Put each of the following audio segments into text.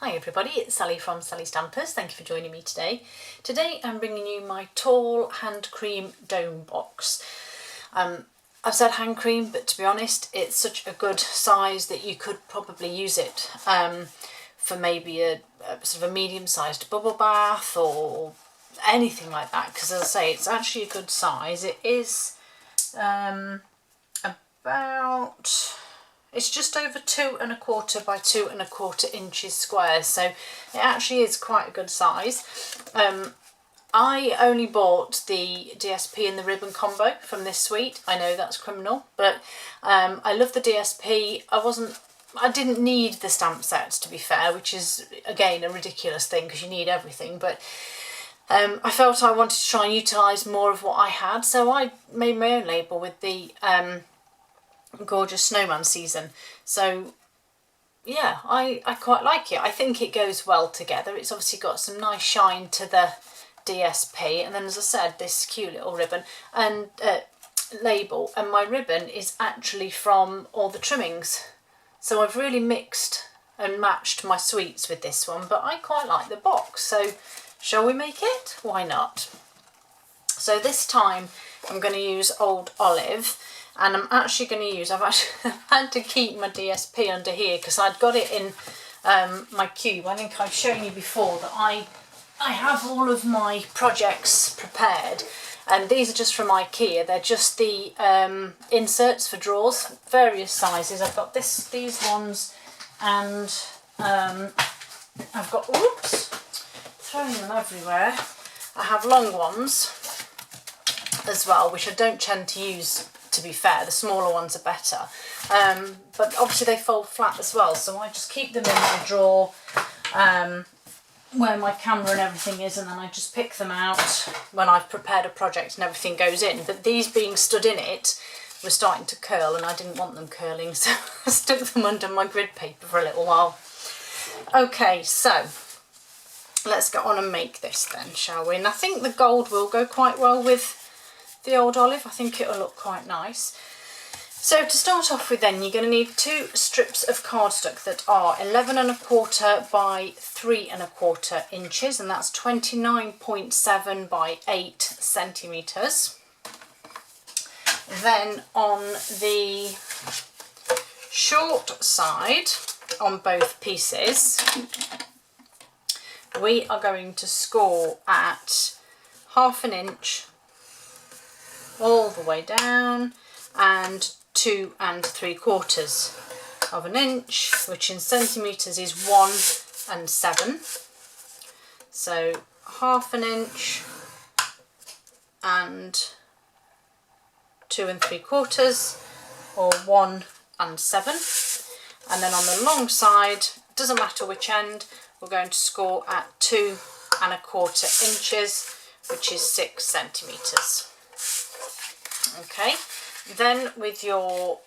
Hi everybody, it's Sally from Sally Stampers. Thank you for joining me today. Today I'm bringing you my tall hand cream dome box. I've said hand cream, but to be honest, it's such a good size that you could probably use it for maybe a sort of a medium-sized bubble bath or anything like that, because as I say, it's actually a good size. It is it's just over 2¼ by 2¼ inches square, so it actually is quite a good size. I only bought the DSP and the ribbon combo from this suite. I know that's criminal, but I love the DSP. I didn't need the stamp sets, to be fair, which is again a ridiculous thing because you need everything, but I felt I wanted to try and utilise more of what I had, so I made my own label with the Gorgeous Snowman Season. So yeah, I quite like it. I think it goes well together. It's obviously got some nice shine to the DSP, and then as I said, this cute little ribbon and label, and my ribbon is actually from all the trimmings, so I've really mixed and matched my sweets with this one, but I quite like the box, so shall we make it? Why not? So this time I'm going to use Old Olive, and I'm actually going to use, I've actually had to keep my DSP under here because I'd got it in my cube. I think I've shown you before that I have all of my projects prepared, and these are just from IKEA. They're just the inserts for drawers, various sizes. I've got these ones, and I've got, oops, throwing them everywhere. I have long ones as well, which I don't tend to use, to be fair. The smaller ones are better, but obviously they fold flat as well, so I just keep them in my drawer where my camera and everything is, and then I just pick them out when I've prepared a project and everything goes in. But these being stood in it were starting to curl, and I didn't want them curling, so I stuck them under my grid paper for a little while. Okay, so let's get on and make this then, shall we? And I think the gold will go quite well with the Old Olive. I think it'll look quite nice. So to start off with then, you're going to need 2 strips of cardstock that are 11¼ by 3¼ inches, and that's 29.7 by 8 centimetres. Then on the short side, on both pieces, we are going to score at 1/2 inch all the way down, and 2¾ of an inch, which in centimetres is 1 and 7. So 1/2 inch and 2¾ or 1 and 7. And then on the long side, doesn't matter which end, we're going to score at 2¼ inches, which is 6 centimetres. Okay, then with your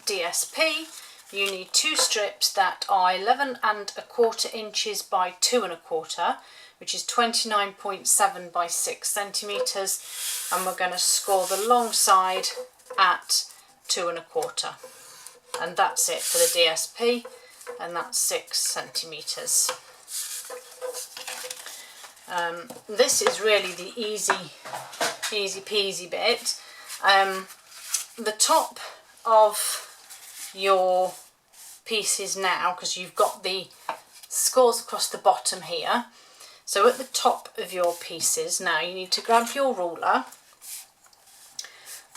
DSP, you need 2 strips that are 11¼ inches by 2¼ which is 29.7 by 6 centimetres, and we're going to score the long side at 2¼ and that's it for the DSP, and that's 6 centimetres. This is really the easy peasy bit. The top of your pieces now, because you've got the scores across the bottom here, so at the top of your pieces now you need to grab your ruler,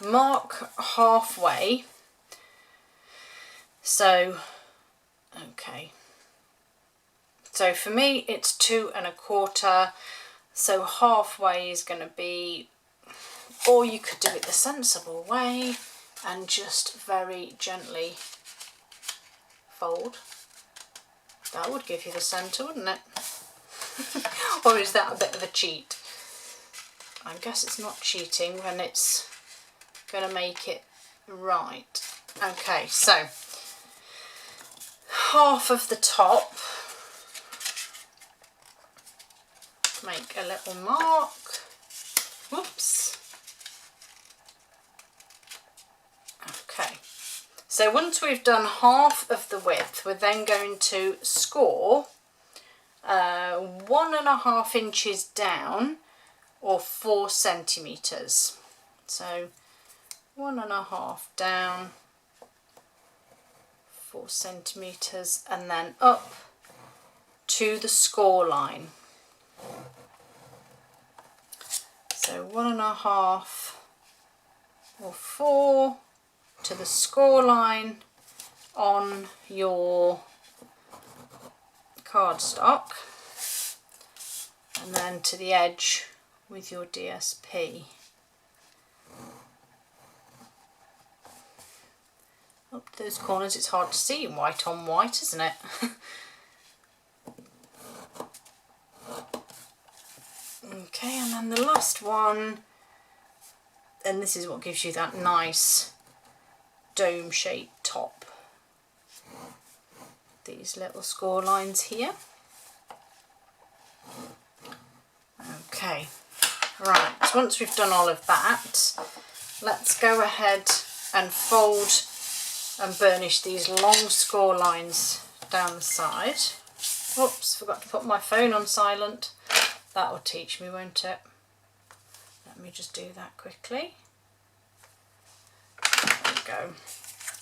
mark halfway. So okay, so for me it's 2¼ so halfway is going to be, or you could do it the sensible way and just very gently fold. That would give you the centre, wouldn't it? Or is that a bit of a cheat? I guess it's not cheating when it's going to make it right. Okay, so half of the top, make a little mark. Whoops. Okay, so once we've done half of the width, we're then going to score 1.5 inches down or 4 centimetres. So 1.5 down, 4 centimetres, and then up to the score line. So 1.5 or 4 to the score line on your cardstock, and then to the edge with your DSP. Up to those corners, it's hard to see in white on white, isn't it? Okay, and then the last one, and this is what gives you that nice dome shaped top. These little score lines here. Okay, right, so once we've done all of that, let's go ahead and fold and burnish these long score lines down the side. Oops, forgot to put my phone on silent. That will teach me, won't it? Let me just do that quickly. There we go.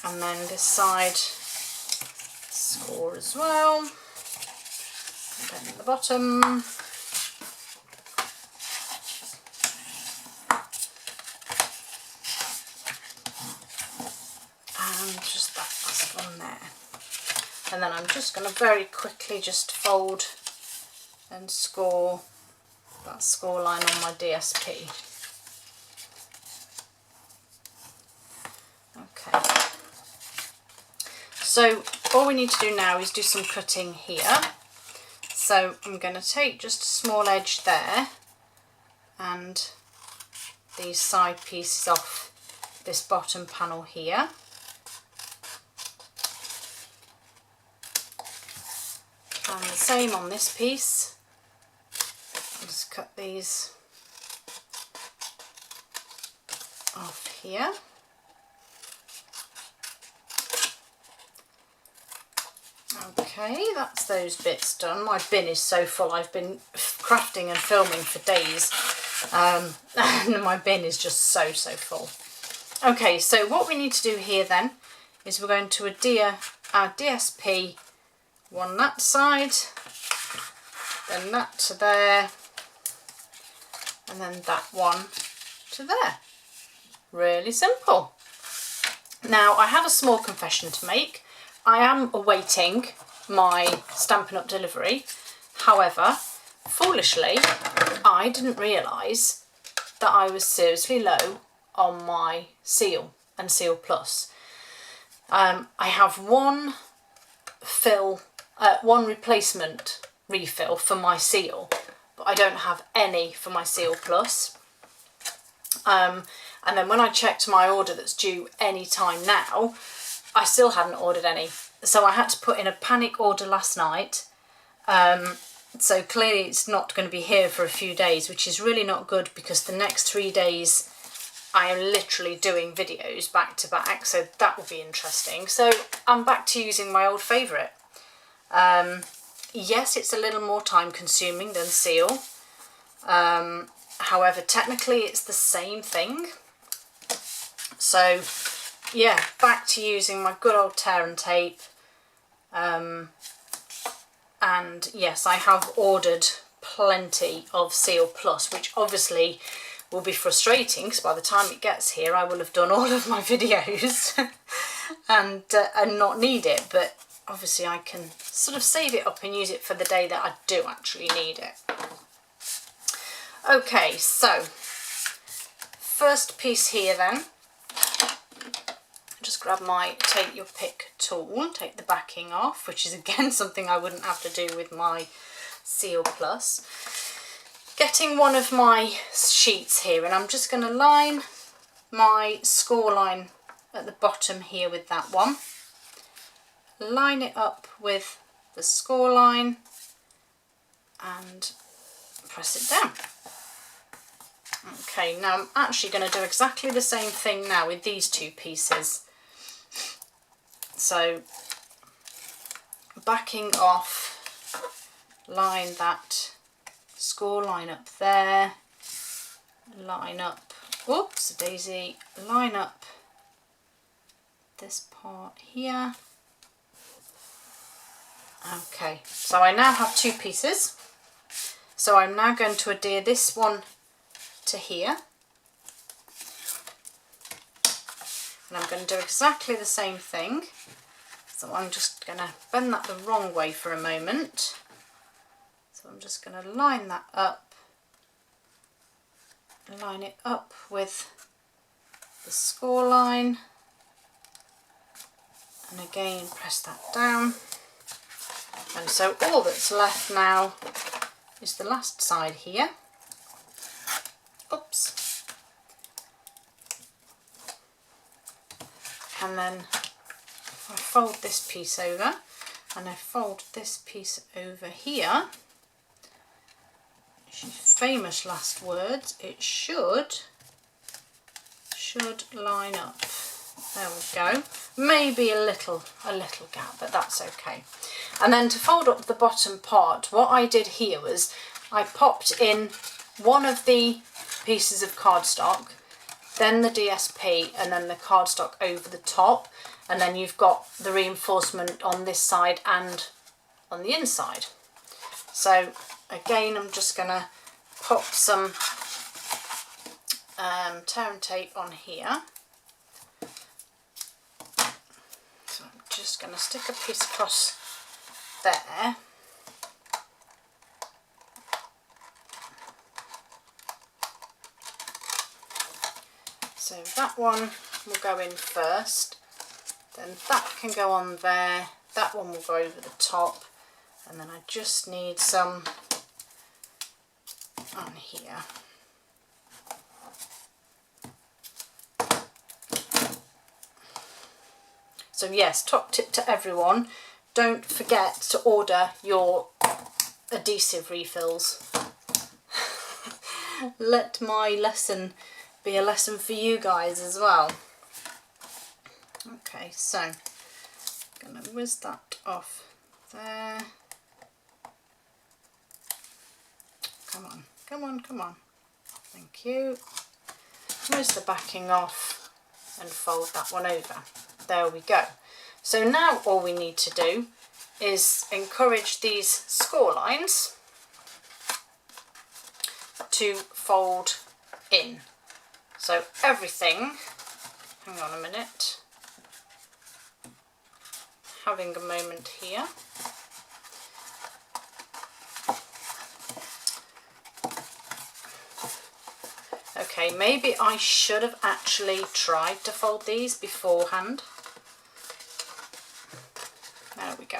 And then this side, score as well. And then the bottom. And just that last one there. And then I'm just going to very quickly just fold and score that score line on my DSP. Okay. So all we need to do now is do some cutting here. So I'm going to take just a small edge there and these side pieces off this bottom panel here. And the same on this piece. I'll just cut these off here. Okay, that's those bits done. My bin is so full. I've been crafting and filming for days, and my bin is just so full. Okay, so what we need to do here then is we're going to adhere our DSP, one that side, then that to there, and then that one to there. Really simple. Now I have a small confession to make. I am awaiting my Stampin' Up! Delivery. However, foolishly, I didn't realise that I was seriously low on my Seal and Seal Plus. I have one replacement refill for my Seal, but I don't have any for my Seal Plus. And then when I checked my order that's due any time now, I still hadn't ordered any. So I had to put in a panic order last night. So clearly it's not going to be here for a few days, which is really not good because the next 3 days I am literally doing videos back to back. So that will be interesting. So I'm back to using my old favourite. Yes, it's a little more time consuming than Seal. However, technically it's the same thing. So yeah, back to using my good old tear and tape. And yes, I have ordered plenty of Seal Plus, which obviously will be frustrating because by the time it gets here I will have done all of my videos and not need it, but obviously I can sort of save it up and use it for the day that I do actually need it. Okay, so first piece here then, just grab my take your pick tool, take the backing off, which is again something I wouldn't have to do with my Seal Plus. Getting one of my sheets here, and I'm just going to line my score line at the bottom here with that one. Line it up with the score line and press it down. Okay, now I'm actually going to do exactly the same thing now with these two pieces. So backing off line that score line up there, line up, whoops, daisy, line up this part here. Okay, so I now have 2 pieces. So I'm now going to adhere this one to here. And I'm going to do exactly the same thing. So I'm just going to bend that the wrong way for a moment. So I'm just going to line that up, line it up with the score line, and again press that down. And so all that's left now is the last side here. Oops. And then I fold this piece over, and I fold this piece over here. Famous last words, it should line up. There we go. Maybe a little gap, but that's okay. And then to fold up the bottom part, what I did here was I popped in one of the pieces of cardstock, then the DSP, and then the cardstock over the top, and then you've got the reinforcement on this side and on the inside. So again, I'm just going to pop some tear and tape on here. So I'm just going to stick a piece across there. So that one will go in first, then that can go on there, that one will go over the top, and then I just need some on here. So yes, top tip to everyone, don't forget to order your adhesive refills. Let my lesson be a lesson for you guys as well. Okay, so I'm going to whiz that off there. Come on, come on, come on. Thank you. Whiz the backing off and fold that one over. There we go. So now all we need to do is encourage these score lines to fold in. So everything, hang on a minute, having a moment here. Okay, maybe I should have actually tried to fold these beforehand. There we go.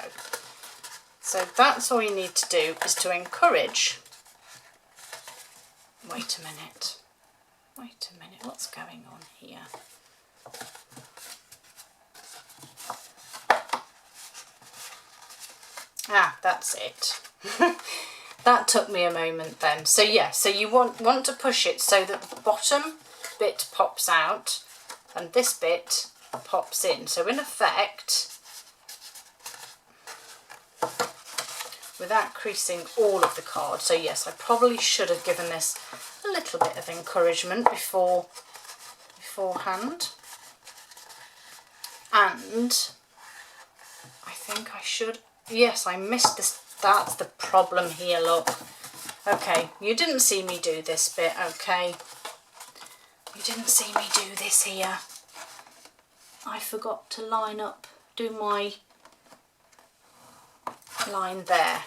So that's all you need to do, is to encourage. Wait a minute, what's going on here? Ah, that's it. That took me a moment then. So yeah, so you want to push it so that the bottom bit pops out and this bit pops in. So in effect, without creasing all of the card. So yes, I probably should have given this a little bit of encouragement beforehand. And I think I should, yes, I missed this. That's the problem here, look. Okay, you didn't see me do this bit, okay? You didn't see me do this here. I forgot to line up, do my line there,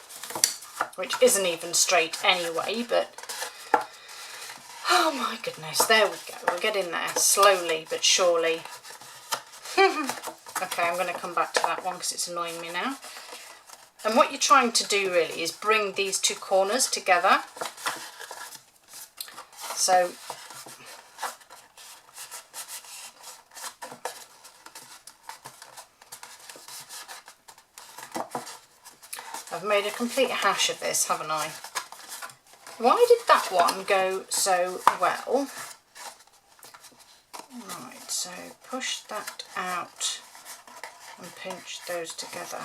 which isn't even straight anyway, but oh my goodness, there we go. We're getting there, slowly but surely. Okay, I'm going to come back to that one because it's annoying me now. And what you're trying to do really is bring these two corners together. So I've made a complete hash of this, haven't I? Why did that one go so well? Right, so push that out and pinch those together.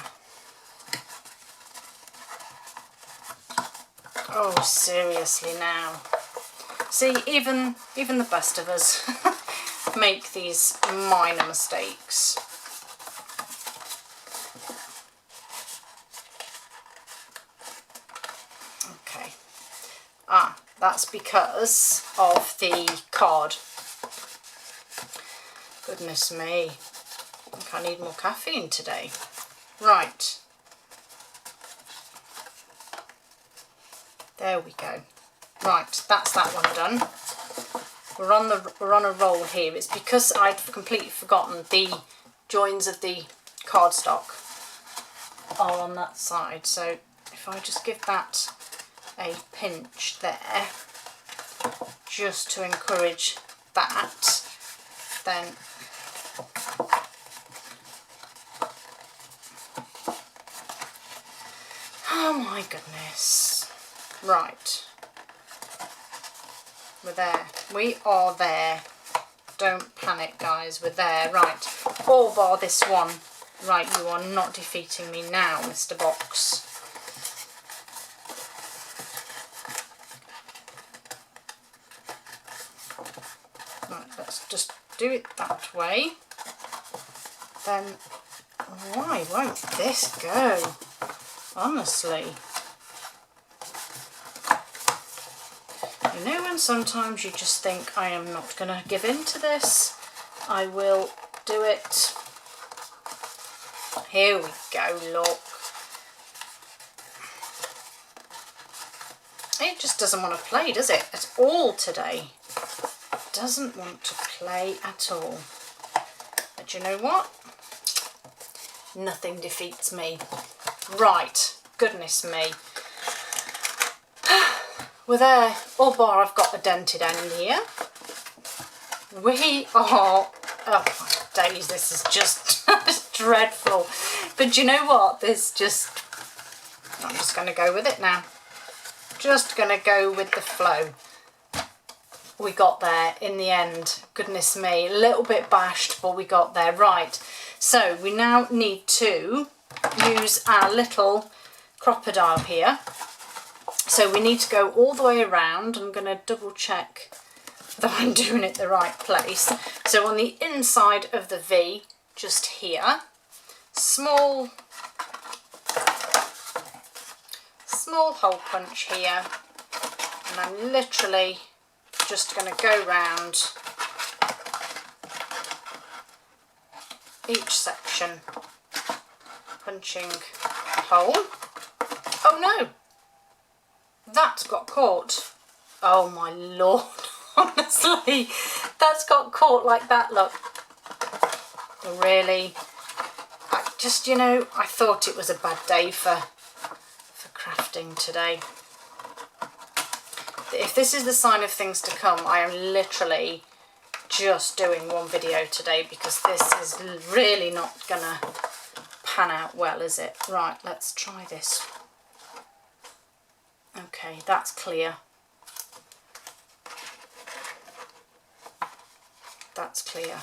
Oh, seriously now. See, even the best of us make these minor mistakes. Okay. Ah, that's because of the card. Goodness me. I think I need more caffeine today. Right. There we go. Right, that's that one done. We're on a roll here. It's because I'd completely forgotten the joins of the cardstock are on that side. So if I just give that a pinch there, just to encourage that, then oh my goodness. Right. We're there. We are there. Don't panic, guys. We're there. Right. All bar this one. Right, you are not defeating me now, Mr. Box. Right, let's just do it that way. Then, why won't this go? Honestly. You know when sometimes you just think, I am not going to give in to this. I will do it. Here we go, look. It just doesn't want to play, does it? At all today. Doesn't want to play at all. But you know what? Nothing defeats me. Right, goodness me. We're there. All bar I've got a dented end here. We are, oh my days, this is just dreadful. But you know what? I'm just going to go with it now. Just going to go with the flow. We got there in the end. Goodness me, a little bit bashed, but we got there. Right, so we now need to use our little crocodile here. So we need to go all the way around. I'm going to double check that I'm doing it the right place. So on the inside of the V, just here, small hole punch here, and I'm literally just going to go round each section, punching a hole. Oh no! That's got caught. Oh my lord, honestly, that's got caught like that, look. Really, I just, you know, I thought it was a bad day for crafting today. If this is the sign of things to come, I am literally just doing one video today because this is really not gonna pan out well, is it? Right, let's try this. Okay, that's clear. That's clear.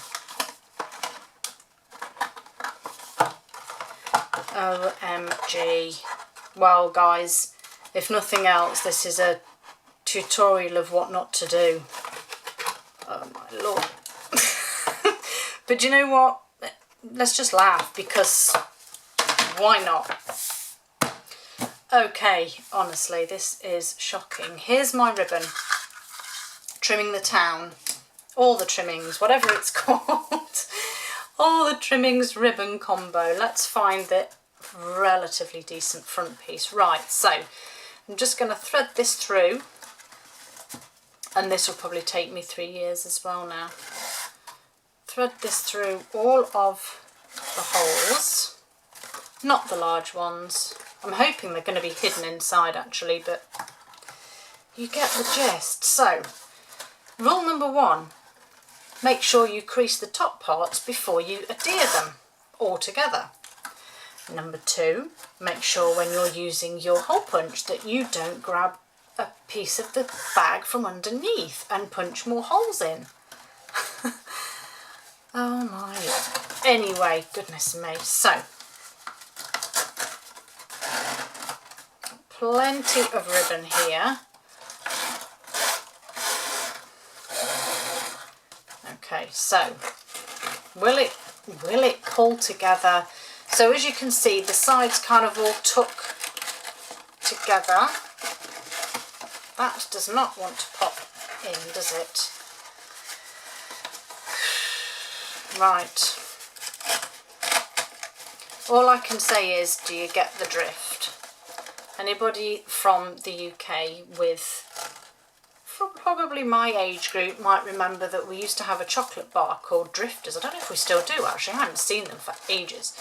OMG. Well, guys, if nothing else, this is a tutorial of what not to do. Oh my lord. But you know what? Let's just laugh, because why not? Okay, honestly, this is shocking. Here's my ribbon. Trimming the town. All the trimmings, whatever it's called. All the trimmings ribbon combo. Let's find the relatively decent front piece. Right, so I'm just going to thread this through. And this will probably take me 3 years as well now. Thread this through all of the holes. Not the large ones. I'm hoping they're going to be hidden inside actually, but you get the gist. So, rule number 1, make sure you crease the top parts before you adhere them all together. Number 2, make sure when you're using your hole punch that you don't grab a piece of the bag from underneath and punch more holes in. Oh my. Anyway, goodness me. So, plenty of ribbon here. Okay, so will it pull together? So as you can see, the sides kind of all tuck together. That does not want to pop in, does it? Right. All I can say is, do you get the drift? Anybody from the UK from probably my age group might remember that we used to have a chocolate bar called Drifters. I don't know if we still do actually, I haven't seen them for ages.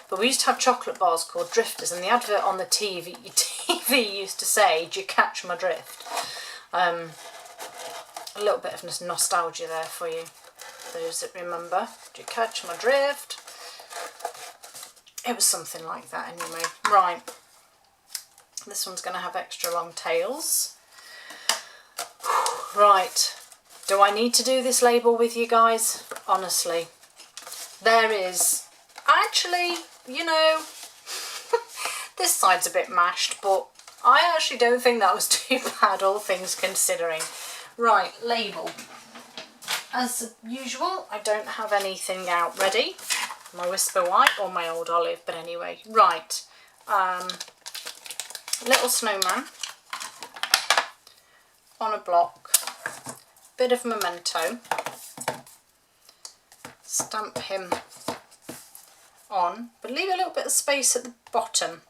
But we used to have chocolate bars called Drifters, and the advert on the TV used to say, do you catch my drift? A little bit of nostalgia there for you, those that remember. Do you catch my drift? It was something like that anyway. Right, this one's going to have extra long tails. Right, do I need to do this label with you guys? Honestly, there is actually, you know, this side's a bit mashed, but I actually don't think that was too bad, all things considering. Right, label. As usual, I don't have anything out ready. My Whisper White or my Old Olive, but anyway. Right, little snowman on a block, bit of Memento, stamp him on, but leave a little bit of space at the bottom.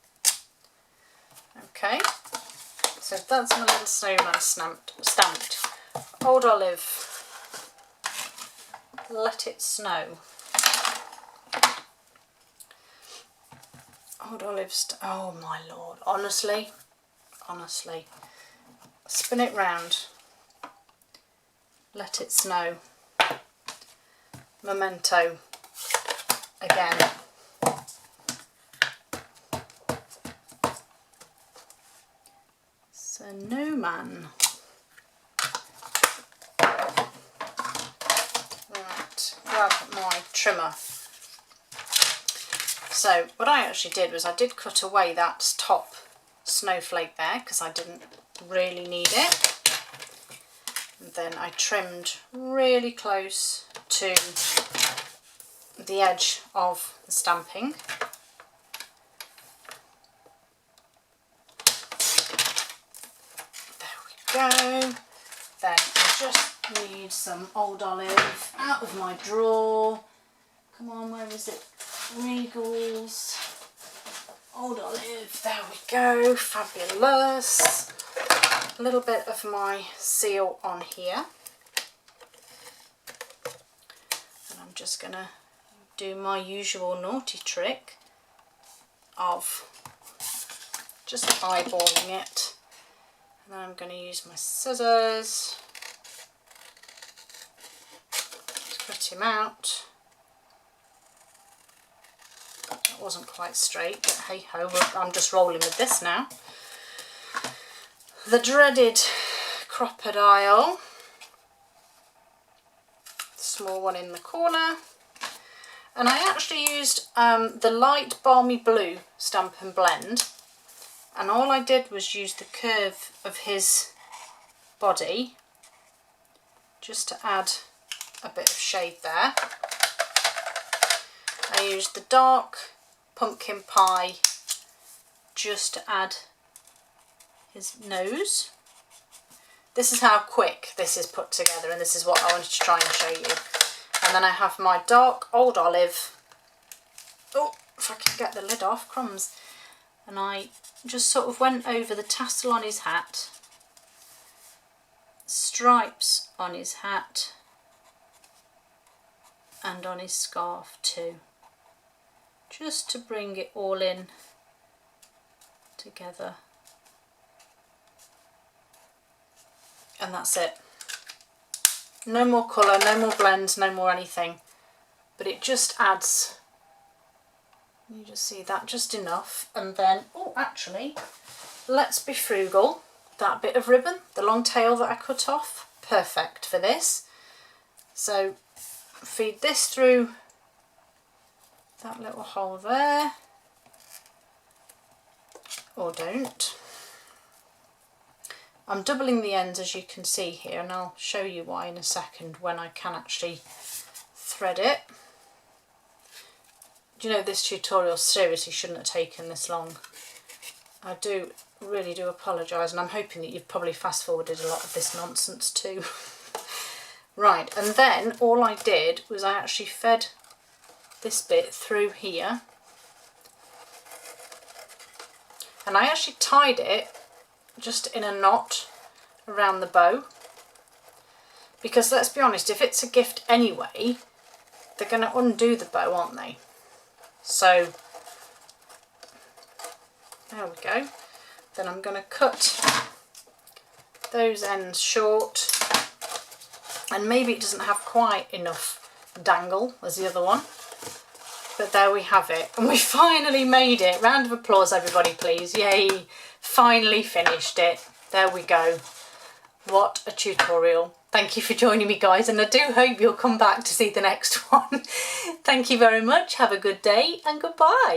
Okay, so that's my little snowman stamped. Old Olive, Let It Snow. Old Olive, oh my lord, honestly, spin it round, Let It Snow, Memento, again, Snowman. Right, grab my trimmer. So what I actually did was I did cut away that top snowflake there because I didn't really need it. And then I trimmed really close to the edge of the stamping. There we go. Then I just need some Old Olive out of my drawer. Come on, where is it? Regals, Old Olive, there we go, fabulous. A little bit of my seal on here. And I'm just going to do my usual naughty trick of just eyeballing it. And then I'm going to use my scissors to cut him out. That wasn't quite straight, but hey ho, I'm just rolling with this now. The dreaded crocodile, small one in the corner, and I actually used the light balmy blue Stamp and Blend, and all I did was use the curve of his body just to add a bit of shade there. I used the dark pumpkin pie just to add his nose. This is how quick this is put together, and this is what I wanted to try and show you. And then I have my dark Old Olive. Oh, if I can get the lid off, crumbs. And I just sort of went over the tassel on his hat, stripes on his hat, and on his scarf too, just to bring it all in together. And that's it. No more colour, no more blends, no more anything, but it just adds, you just see that, just enough. And then, oh, actually, let's be frugal. That bit of ribbon, the long tail that I cut off, perfect for this. So feed this through that little hole there, or don't. I'm doubling the ends, as you can see here, and I'll show you why in a second when I can actually thread it. Do you know, this tutorial seriously shouldn't have taken this long. I really do apologise, and I'm hoping that you've probably fast forwarded a lot of this nonsense too. Right, and then all I did was I actually fed this bit through here, and I actually tied it just in a knot around the bow, because let's be honest, if it's a gift anyway, they're going to undo the bow, aren't they? So there we go. Then I'm going to cut those ends short, and maybe it doesn't have quite enough dangle as the other one, but there we have it, and we finally made it. Round of applause everybody please. Yay, finally finished it. There we go. What a tutorial. Thank you for joining me guys, and I do hope you'll come back to see the next one. Thank you very much, have a good day and goodbye.